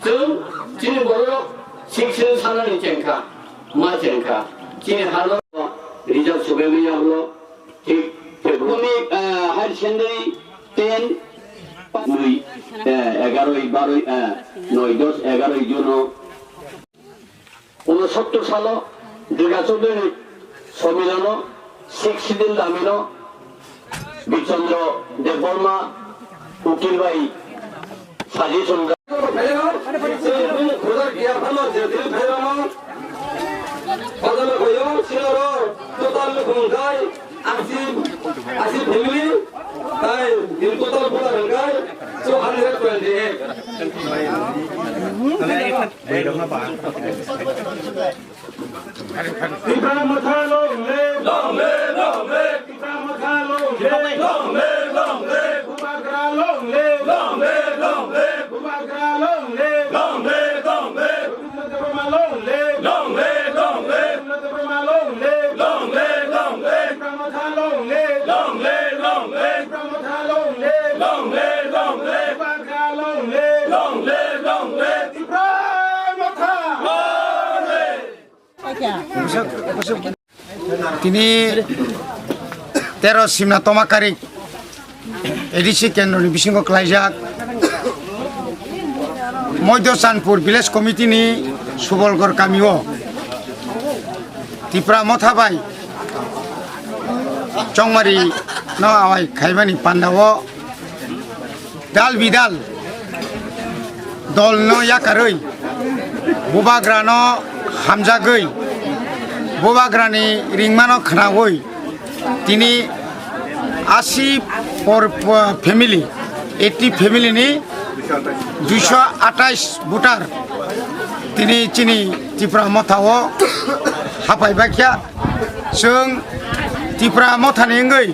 जों दिनै बर' शिक्षण साननानै जेंखा मा जेंखा दिनै हाल' रिजार्भ सुबेमि हलो ঠিক প্রাথমিক হায়ার সেকেন্ডারি 10 11 12 9 10 11 জন 69 সাল দীর্ঘাচন্দ্র সম্মিলন শিক্ষিদিন দামিন বিচন্দ্র দেববর্মা উকিল ভাই suggestion asih family hai in total pula rangkai so 128 kita mathalong le kita mathalong le bubagra long le bubagra long le malong le তিনি 13 সিমনা তমাকারিক এডিসি কেন্দ্রনি বিসিঙ্গ ক্লাইজাক মধ্যচানপুর ভিলেজ কমিটিনি সুবলগড় গামিও ত্রিপুরা মথাবাই চংমারি ন আওয়াই খাইবানি পান্ডাও দাল বিদাল দল ন ইয়াকারৈ বুবাগ্রা ন হামজাগৈ বুবাগ্রানি রিংমানো খানাগৈ তিনি 80 ফ্যামিলি 80 ফ্যামিলিনি 228 ভোটার তিনি চিনি ত্রিপুরা মথাও हाफायबाखिया जों त्रिपुरा मथानि गै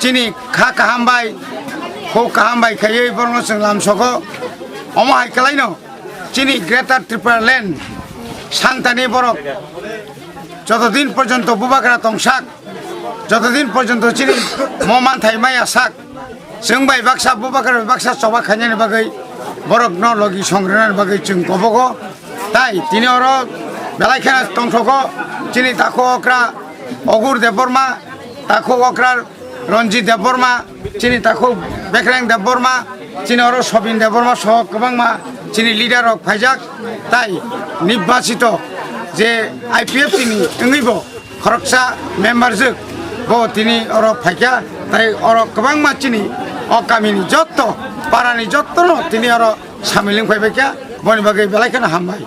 चिनि खा काहामबाय खौ काहामबाय खायै बरनो जों लामसखो अमाहाय खालायनो चिनि ग्रेटार त्रिपुरा लैंड शांतानि बरफ যতদিন পর্যন্ত বুবাগ্রা তংসাক যতদিন পর্যন্ত চিনি মমান থাইমাই আসাক जों बाय बाक्सा बुबाग्रा बाक्सा सभा खायनायनि बागै बरफ न लगि संग्रहनायनि बागै जों गबगो ताई तिनि अर बेलायखाना तंसखो चिनि ताखो अक्रा अगुर देबबर्मा ताखो अक्रा रंजित देबबर्मा चिनि ताखो बेख्रें देबबर्मा चिनि अर सबिन देबबर्मा सह गोबांमा चिनि लिडार अफ फाइजाक ताई निर्वाचित जे आईपीएफ तिनि ओंगैबो खरकसा मेम्बार जोग बो तिनि अर फाइका ताई अर गोबांमा चिनि अ गामिनि जत्त पारानि जत्तनो तिनि अर सामिलिं फाइबायखा बनि बागै बेलायखाना हामबाय।